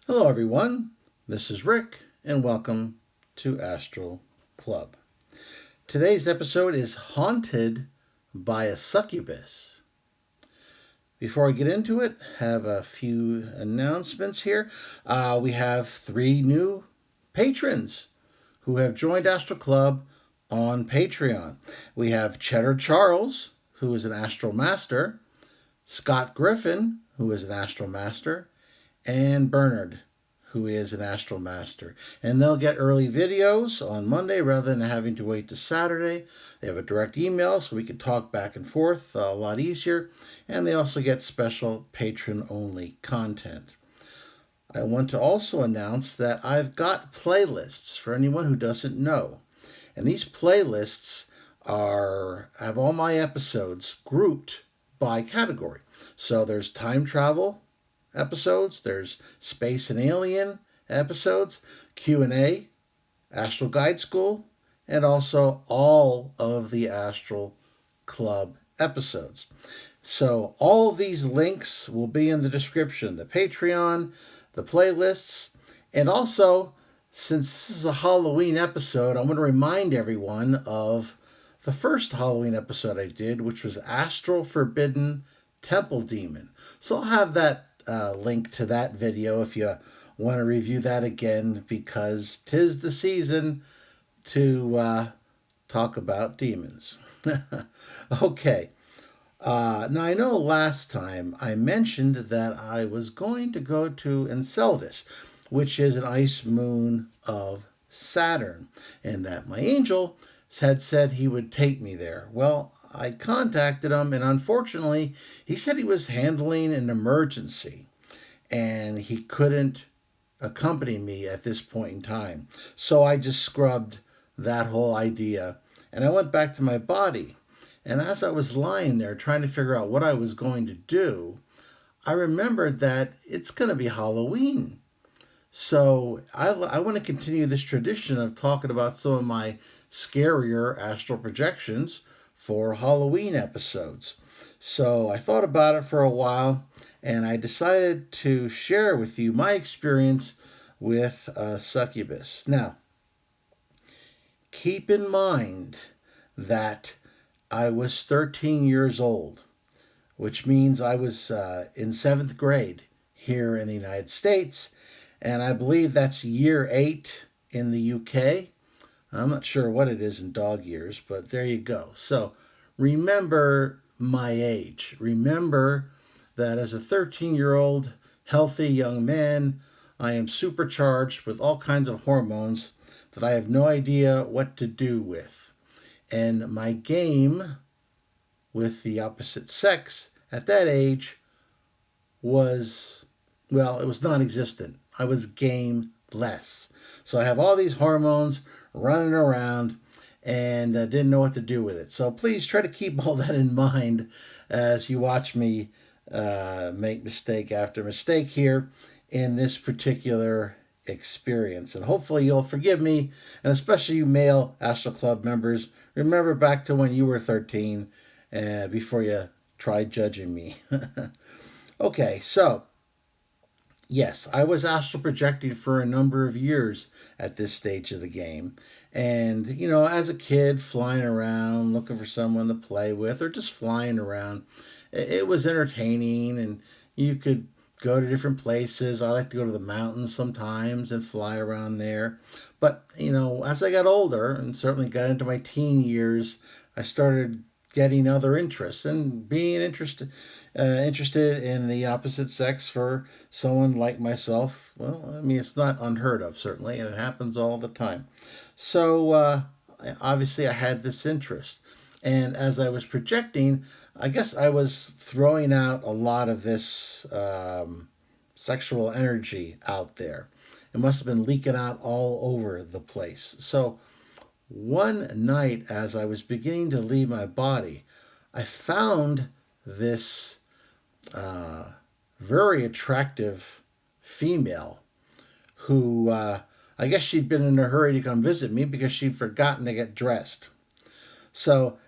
Hello, everyone. This is Rick, and welcome to Astral Club. Today's episode is Haunted by a Succubus. Before I get into it, have a few announcements here. We have 3 new patrons who have joined Astral Club on Patreon. We have Cheddar Charles, who is an Astral Master, Scott Griffin, who is an Astral Master, and Bernard, who is an Astral Master. And they'll get early videos on Monday rather than having to wait to Saturday. They have a direct email so we can talk back and forth a lot easier. And they also get special patron-only content. I want to also announce that I've got playlists for anyone who doesn't know. And these playlists have all my episodes grouped by category. So there's time travel episodes, there's space and alien episodes, Q&A, Astral Guide School, and also all of the Astral Club episodes. So all of these links will be in the description, the Patreon, the playlists, and also, since this is a Halloween episode, I'm going to remind everyone of the first Halloween episode I did, which was Astral Forbidden Temple Demon. So I'll have that link to that video if you want to review that again, because 'tis the season to talk about demons. Okay. Now, I know last time I mentioned that I was going to go to Enceladus, which is an ice moon of Saturn, and that my angel had said he would take me there. Well, I contacted him, and unfortunately, he said he was handling an emergency and he couldn't accompany me at this point in time. So I just scrubbed that whole idea and I went back to my body. And as I was lying there trying to figure out what I was going to do, I remembered that it's going to be Halloween. So I want to continue this tradition of talking about some of my scarier astral projections for Halloween episodes. So I thought about it for a while and I decided to share with you my experience with Succubus. Now, keep in mind that I was 13 years old, which means I was in 7th grade here in the United States, and I believe that's year 8 in the UK. I'm not sure what it is in dog years, but there you go. So remember my age. Remember that as a 13-year-old healthy young man, I am supercharged with all kinds of hormones that I have no idea what to do with. And my game with the opposite sex at that age was, well, it was non existent. I was gameless. So I have all these hormones running around and didn't know what to do with it. So please try to keep all that in mind as you watch me make mistake after mistake here in this particular experience. And hopefully you'll forgive me, and especially you male Astral Club members, remember back to when you were 13 before you try judging me. Okay, so yes, I was astral projecting for a number of years at this stage of the game. And, you know, as a kid, flying around, looking for someone to play with, or just flying around, it was entertaining and you could go to different places. I like to go to the mountains sometimes and fly around there. But, you know, as I got older and certainly got into my teen years, I started getting other interests and being interested in the opposite sex for someone like myself. Well, I mean, it's not unheard of, certainly, and it happens all the time. So, obviously, I had this interest. And as I was projecting, I guess I was throwing out a lot of this sexual energy out there. It must have been leaking out all over the place. So, one night, as I was beginning to leave my body, I found this very attractive female who I guess she'd been in a hurry to come visit me because she'd forgotten to get dressed. So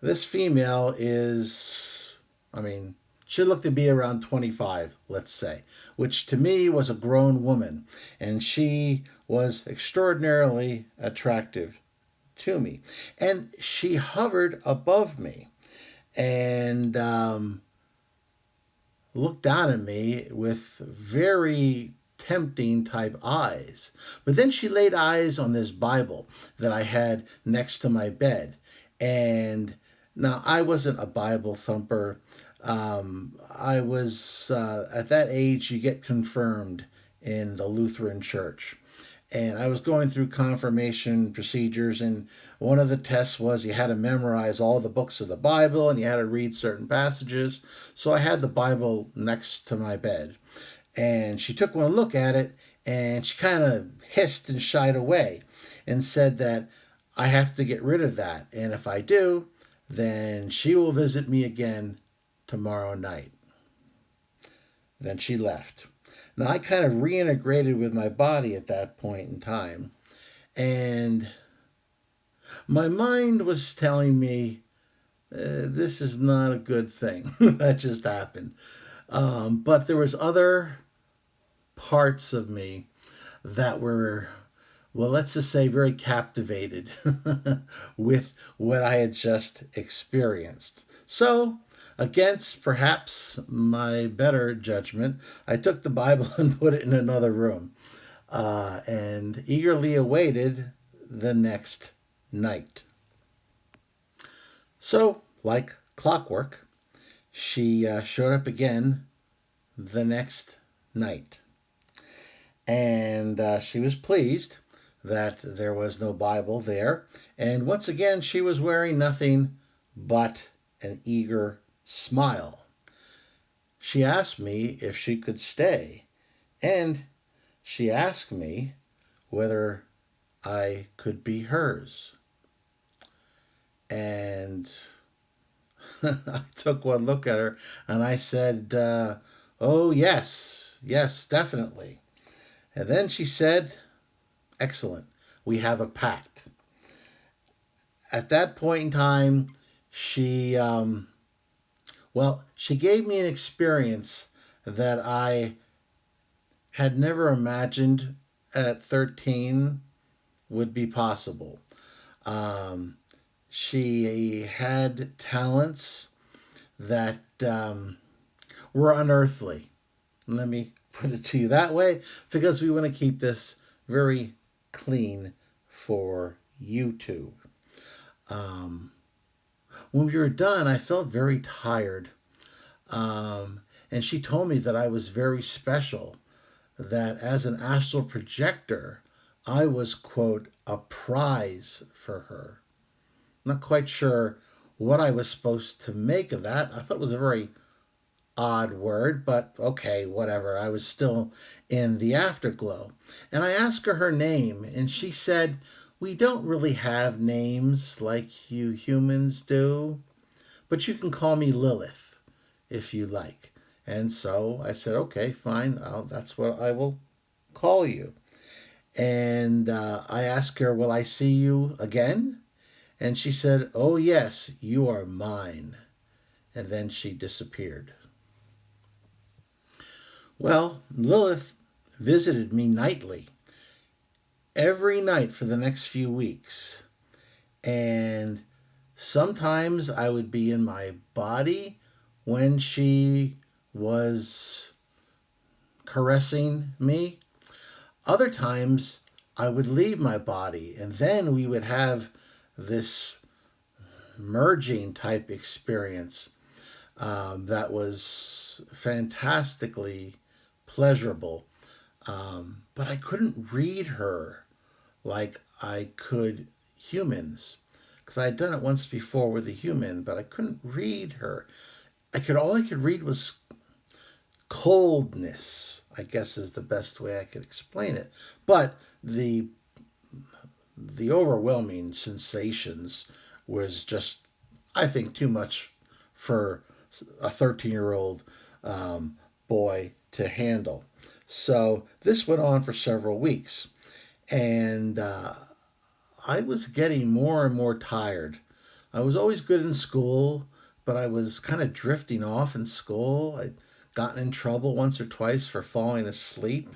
this female is, I mean, she looked to be around 25, let's say. which to me was a grown woman, and she was extraordinarily attractive to me. And she hovered above me and looked down at me with very tempting type eyes. But then she laid eyes on this Bible that I had next to my bed. And now I wasn't a Bible thumper. I was, at that age, you get confirmed in the Lutheran Church. And I was going through confirmation procedures, and one of the tests was you had to memorize all the books of the Bible and you had to read certain passages. So I had the Bible next to my bed, and she took one look at it and she kind of hissed and shied away and said that I have to get rid of that, and if I do, then she will visit me again tomorrow night. Then she left. Now, I kind of reintegrated with my body at that point in time, and my mind was telling me this is not a good thing that just happened. But there was other parts of me that were, well, let's just say, very captivated with what I had just experienced. So, against perhaps my better judgment, I took the Bible and put it in another room and eagerly awaited the next night. So, like clockwork, she showed up again the next night. And she was pleased that there was no Bible there. And once again, she was wearing nothing but an eager smile. She asked me if she could stay, and she asked me whether I could be hers. And I took one look at her and I said, oh, yes, definitely. And then she said, excellent, we have a pact. At that point in time, she gave me an experience that I had never imagined at 13 would be possible. She had talents that were unearthly. Let me put it to you that way, because we want to keep this very clean for YouTube. When we were done, I felt very tired. And she told me that I was very special, that as an astral projector, I was, quote, a prize for her. Not quite sure what I was supposed to make of that. I thought it was a very odd word, but okay, whatever. I was still in the afterglow. And I asked her name, and she said, we don't really have names like you humans do, but you can call me Lilith if you like. And so I said, okay, fine, that's what I will call you. And I asked her, will I see you again? And she said, oh yes, you are mine. And then she disappeared. Well, Lilith visited me nightly, every night for the next few weeks. And sometimes I would be in my body when she was caressing me. Other times I would leave my body, and then we would have this merging type experience that was fantastically pleasurable. But I couldn't read her like I could humans, because I had done it once before with a human, but I couldn't read her. All I could read was coldness, I guess is the best way I could explain it. But the overwhelming sensations was just, I think, too much for a 13-year-old boy to handle. So this went on for several weeks, and I was getting more and more tired. I was always good in school, but I was kind of drifting off in school. I gotten in trouble once or twice for falling asleep.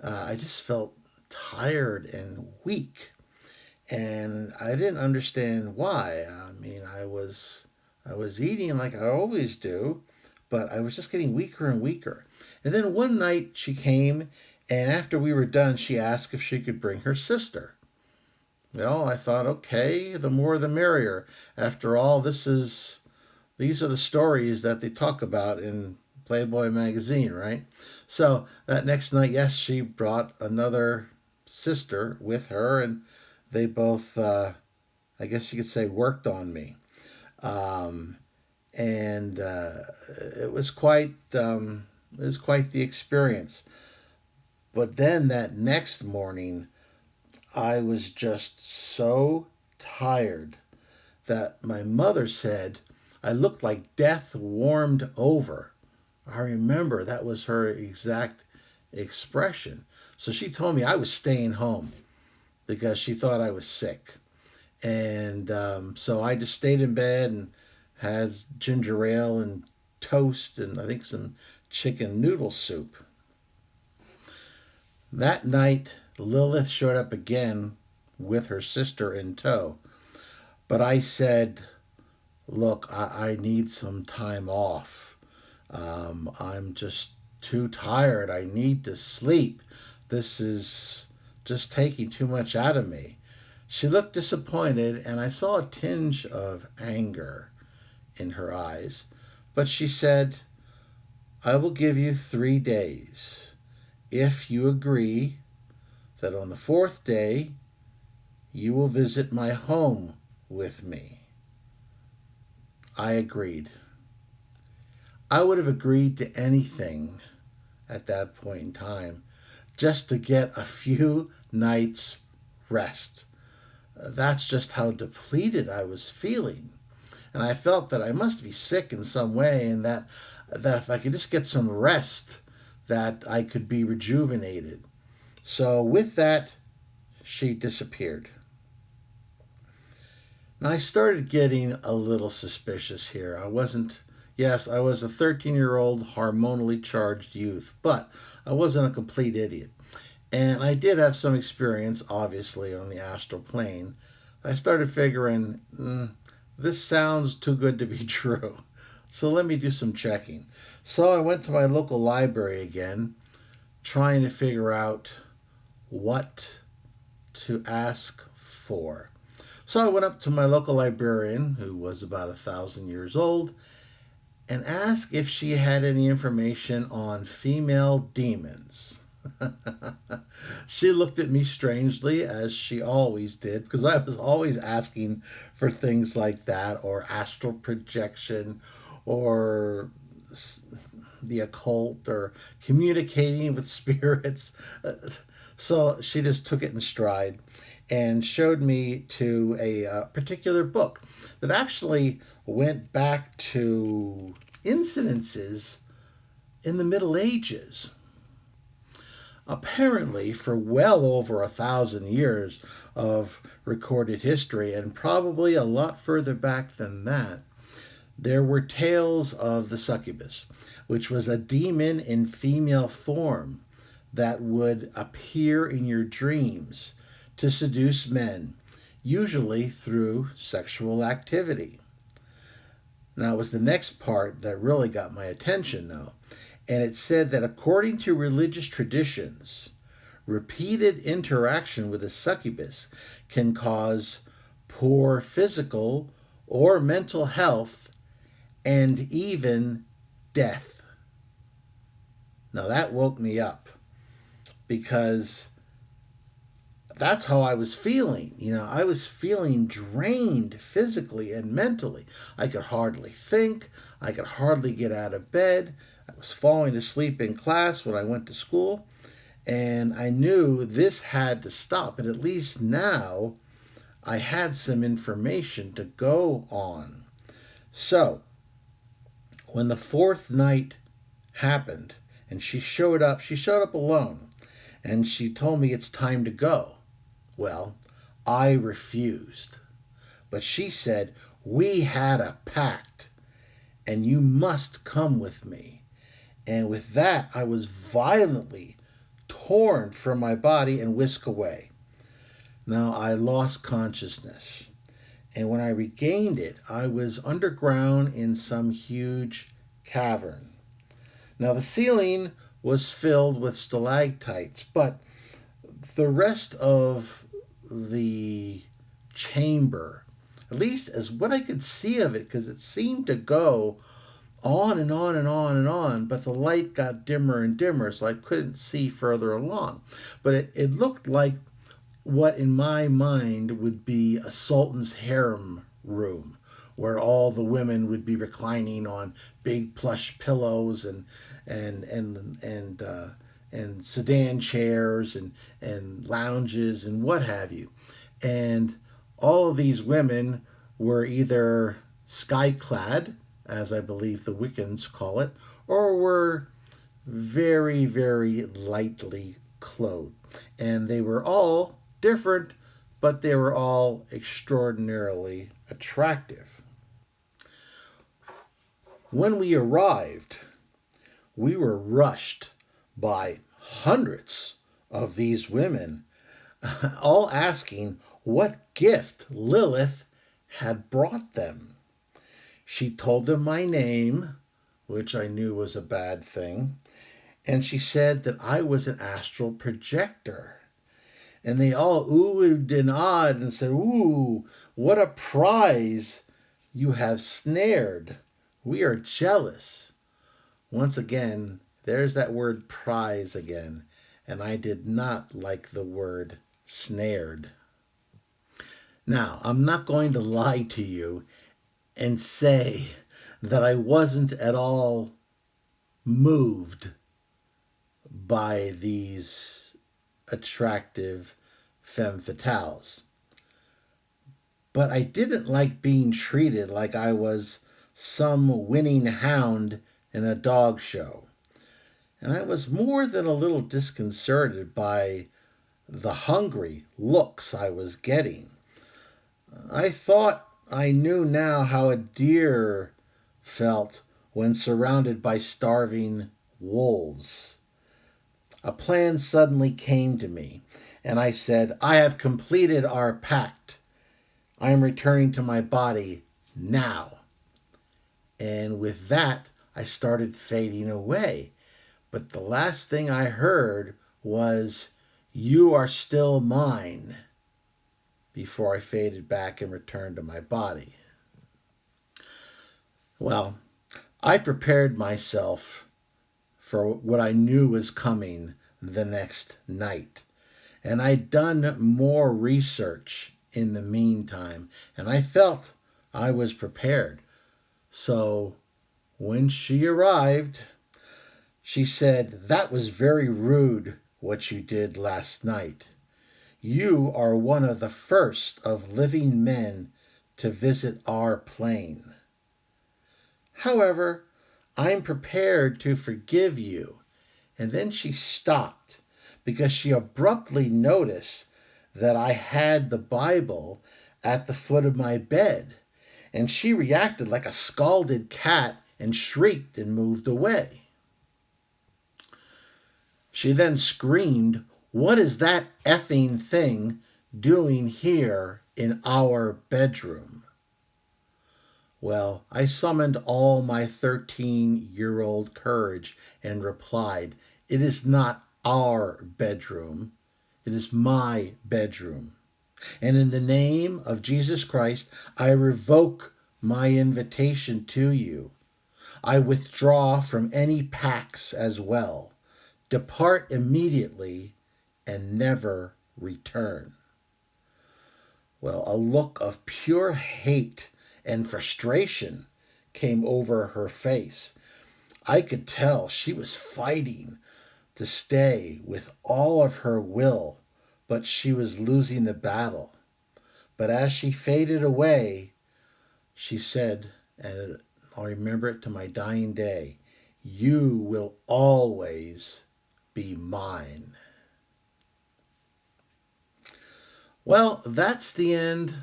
I just felt tired and weak, and I didn't understand why. I mean, I was eating like I always do, but I was just getting weaker and weaker. And then one night she came, and after we were done, she asked if she could bring her sister. Well, I thought, okay, the more the merrier. After all, these are the stories that they talk about in Playboy magazine, right? So that next night, yes, she brought another sister with her, and they both, I guess you could say, worked on me. Um, and it was quite the experience. But then that next morning, I was just so tired that my mother said I looked like death warmed over. I remember that was her exact expression. So she told me I was staying home because she thought I was sick. And so I just stayed in bed and had ginger ale and toast and I think some chicken noodle soup. That night, Lilith showed up again with her sister in tow. But I said, look, I need some time off. I'm just too tired. I need to sleep. This is just taking too much out of me. She looked disappointed, and I saw a tinge of anger in her eyes. But she said, I will give you 3 days. If you agree that on the fourth day you will visit my home with me. I agreed. I would have agreed to anything at that point in time just to get a few nights rest. That's just how depleted I was feeling. And I felt that I must be sick in some way and that if I could just get some rest, that I could be rejuvenated. So with that, she disappeared. Now I started getting a little suspicious here. I was a 13-year-old hormonally charged youth, but I wasn't a complete idiot. And I did have some experience, obviously, on the astral plane. I started figuring, this sounds too good to be true. So let me do some checking. So I went to my local library again, trying to figure out what to ask for. So I went up to my local librarian, who was about 1,000 years old, and asked if she had any information on female demons. She looked at me strangely, as she always did, because I was always asking for things like that, or astral projection, or the occult, or communicating with spirits. So she just took it in stride and showed me to a particular book that actually went back to incidences in the Middle Ages. Apparently, for well over 1,000 years of recorded history, and probably a lot further back than that, there were tales of the succubus, which was a demon in female form that would appear in your dreams to seduce men, usually through sexual activity. Now, it was the next part that really got my attention, though. And it said that according to religious traditions, repeated interaction with a succubus can cause poor physical or mental health and even death. Now, that woke me up because that's how I was feeling. I was feeling drained physically and mentally. I could hardly think. I could hardly get out of bed. I was falling asleep in class when I went to school. And I knew this had to stop. And at least now I had some information to go on. So when the fourth night happened and she showed up alone. And she told me it's time to go. Well, I refused. But she said, we had a pact, and you must come with me. And with that, I was violently torn from my body and whisked away. Now, I lost consciousness. And when I regained it, I was underground in some huge cavern. Now, the ceiling was filled with stalactites, but the rest of the chamber, at least as what I could see of it, because it seemed to go on and on and on and on, but the light got dimmer and dimmer, so I couldn't see further along. But it looked like what in my mind would be a sultan's harem room, where all the women would be reclining on big plush pillows and sedan chairs and lounges and what have you. And all of these women were either sky-clad, as I believe the Wiccans call it, or were very, very lightly clothed. And they were all different, but they were all extraordinarily attractive. When we arrived, we were rushed by hundreds of these women, all asking what gift Lilith had brought them. She told them my name, which I knew was a bad thing, and she said that I was an astral projector. And they all oohed and awed and said, "Ooh, what a prize you have snared. We are jealous." Once again, there's that word prize again, and I did not like the word snared. Now, I'm not going to lie to you and say that I wasn't at all moved by these attractive femme fatales. But I didn't like being treated like I was some winning hound in a dog show. And I was more than a little disconcerted by the hungry looks I was getting. I thought I knew now how a deer felt when surrounded by starving wolves. A plan suddenly came to me, and I said, "I have completed our pact. I am returning to my body now." And with that, I started fading away. But the last thing I heard was, "You are still mine," before I faded back and returned to my body. Well, I prepared myself for what I knew was coming the next night. And I'd done more research in the meantime, and I felt I was prepared. So when she arrived, she said, "That was very rude what you did last night. You are one of the first of living men to visit our plane. However, I'm prepared to forgive you." And then she stopped because she abruptly noticed that I had the Bible at the foot of my bed. And she reacted like a scalded cat and shrieked and moved away. She then screamed, "What is that effing thing doing here in our bedroom?" Well, I summoned all my 13-year-old courage and replied, "It is not our bedroom. It is my bedroom. And in the name of Jesus Christ, I revoke my invitation to you. I withdraw from any pacts as well. Depart immediately and never return." Well, a look of pure hate and frustration came over her face. I could tell she was fighting to stay with all of her will, but she was losing the battle. But as she faded away, she said, and I'll remember it to my dying day, "You will always be mine." Well, that's the end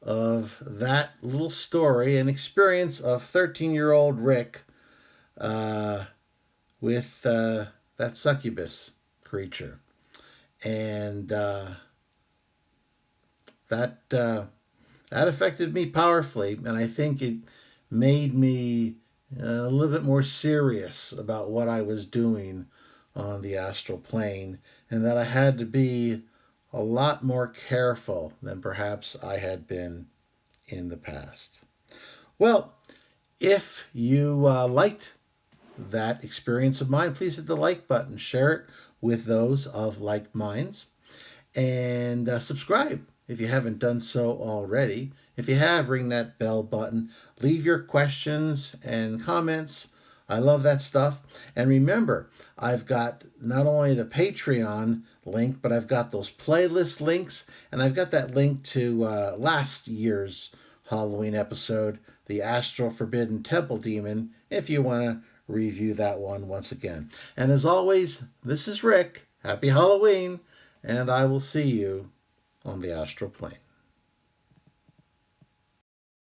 of that little story and experience of 13-year-old Rick with that succubus creature. And that affected me powerfully, and I think it made me a little bit more serious about what I was doing on the astral plane, and that I had to be a lot more careful than perhaps I had been in the past. Well, if you liked that experience of mine, please hit the like button, share it with those of like minds, and subscribe if you haven't done so already. If you have, ring that bell button. Leave your questions and comments. I love that stuff. And remember, I've got not only the Patreon link, but I've got those playlist links, and I've got that link to last year's Halloween episode, The Astral Forbidden Temple Demon, if you want to review that one once again. And as always, this is Rick. Happy Halloween, and I will see you on the astral plane.